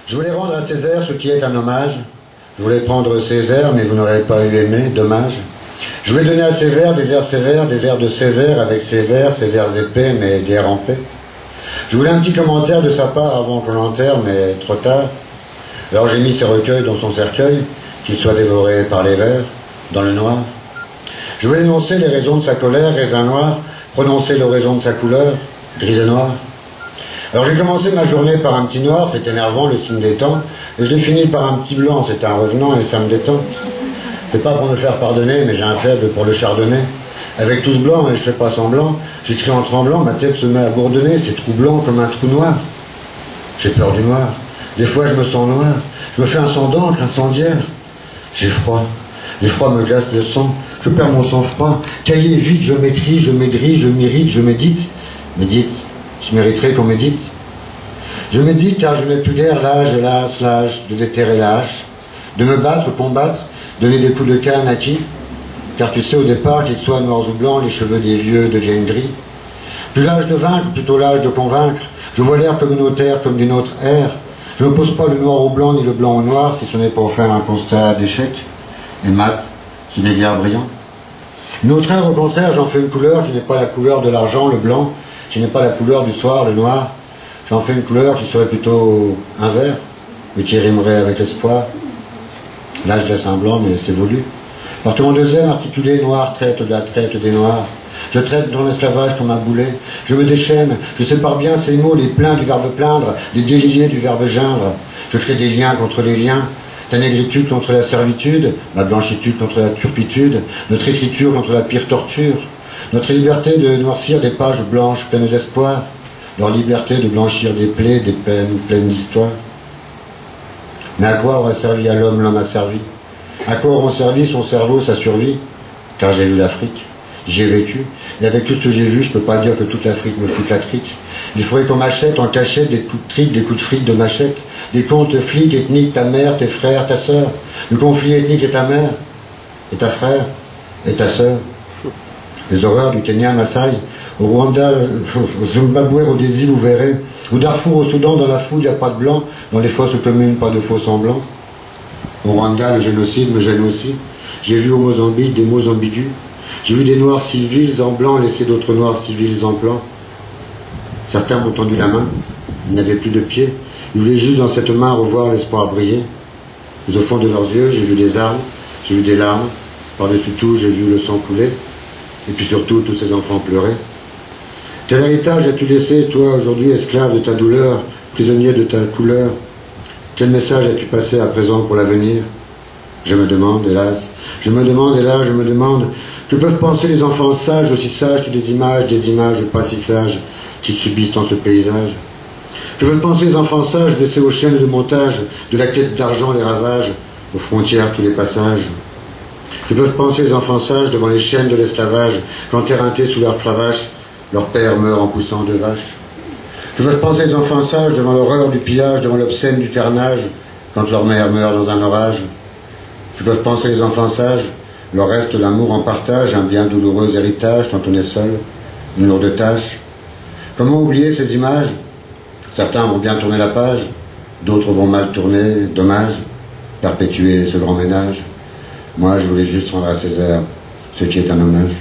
Je voulais rendre à Césaire ce qui est un hommage. Je voulais prendre Césaire, mais vous n'aurez pas eu aimé, dommage. Je voulais donner à ses vers des airs sévères, des airs de Césaire avec ses vers épais, mais des airs en paix. Je voulais un petit commentaire de sa part avant qu'on l'enterre, mais trop tard. Alors j'ai mis ses recueils dans son cercueil, qu'il soit dévoré par les vers, dans le noir. Je voulais énoncer les raisons de sa colère, raisin noir, prononcer l'oraison de sa couleur, gris et noir. Alors j'ai commencé ma journée par un petit noir, c'est énervant, le signe des temps, et je l'ai fini par un petit blanc, c'est un revenant et ça me détend. C'est pas pour me faire pardonner, mais j'ai un faible pour le chardonnay. Avec tout ce blanc, et je fais pas semblant, j'écris en tremblant, ma tête se met à gourdonner, c'est troublant comme un trou noir. J'ai peur du noir, des fois je me sens noir, je me fais un sang d'encre incendiaire. J'ai froid, l'effroi me glace le sang, je perds mon sang-froid, cahier vite, je m'écris, je maigris, je m'irrite, je médite. Médite, je mériterais qu'on médite. Je médite car je n'ai plus guère l'âge, hélas, l'âge de déterrer la hache, de me battre, combattre, donner des coups de canne à qui? Car tu sais au départ, qu'ils soient noirs ou blancs, les cheveux des vieux deviennent gris. Plus l'âge de vaincre, plutôt l'âge de convaincre. Je vois l'air communautaire comme d'une autre ère. Je ne pose pas le noir au blanc ni le blanc au noir, si ce n'est pour faire un constat d'échec. Et mat, ce n'est guère brillant. Une autre ère, au contraire, j'en fais une couleur qui n'est pas la couleur de l'argent, le blanc, qui n'est pas la couleur du soir, le noir. J'en fais une couleur qui serait plutôt un vert, mais qui rimerait avec espoir. Là, je laisse un blanc, mais c'est voulu. Parce que mon deuxième articulé noir traite de la traite des noirs. Je traite dans l'esclavage comme un boulet. Je me déchaîne, je sépare bien ces mots, les pleins du verbe plaindre, les déliés du verbe geindre. Je crée des liens contre les liens, ta négritude contre la servitude, ma blanchitude contre la turpitude, notre écriture contre la pire torture, notre liberté de noircir des pages blanches pleines d'espoir, leur liberté de blanchir des plaies, des peines pleines d'histoire. Mais à quoi aura servi à l'homme, l'homme a servi? À quoi auront servi son cerveau, sa survie? Car j'ai vu l'Afrique, j'y ai vécu, et avec tout ce que j'ai vu, je ne peux pas dire que toute l'Afrique me fout la trique. Il faudrait qu'on m'achète en cachette des coups de trique, des coups de fric de machette, des comptes flics ethniques, ta mère, tes frères, ta sœur. Le conflit ethnique est ta mère, et ta frère, et ta sœur. Les horreurs du Kenya, Maasai, au Rwanda, au Zimbabwe, au Désir, vous verrez. Au Darfour, au Soudan, dans la foule, il n'y a pas de blanc. Dans les fosses communes, pas de faux semblants. Au Rwanda, le génocide me gêne aussi. J'ai vu au Mozambique des mots ambigus. J'ai vu des noirs civils en blanc laisser d'autres noirs civils en blanc. Certains m'ont tendu la main. Ils n'avaient plus de pieds. Ils voulaient juste dans cette main revoir l'espoir briller. Mais au fond de leurs yeux, j'ai vu des armes, j'ai vu des larmes. Par-dessus tout, j'ai vu le sang couler. Et puis surtout, tous ces enfants pleurer. Quel héritage as-tu laissé, toi, aujourd'hui, esclave de ta douleur, prisonnier de ta couleur? Quel message as-tu passé à présent pour l'avenir? Je me demande, hélas, je me demande, hélas, je me demande, que peuvent penser les enfants sages, aussi sages que des images pas si sages, qu'ils subissent dans ce paysage? Que peuvent penser les enfants sages, blessés aux chaînes de montage, de la quête d'argent les ravages, aux frontières tous les passages? Que peuvent penser les enfants sages devant les chaînes de l'esclavage, quand éreintés sous leur cravache, leur père meurt en poussant deux vaches? Que peuvent penser les enfants sages devant l'horreur du pillage, devant l'obscène du carnage, quand leur mère meurt dans un orage? Que peuvent penser les enfants sages, leur reste l'amour en partage, un bien douloureux héritage quand on est seul, une lourde tâche? Comment oublier ces images? Certains vont bien tourner la page, d'autres vont mal tourner, dommage, perpétuer ce grand ménage. Moi, je voulais juste rendre à Césaire ce qui est un hommage.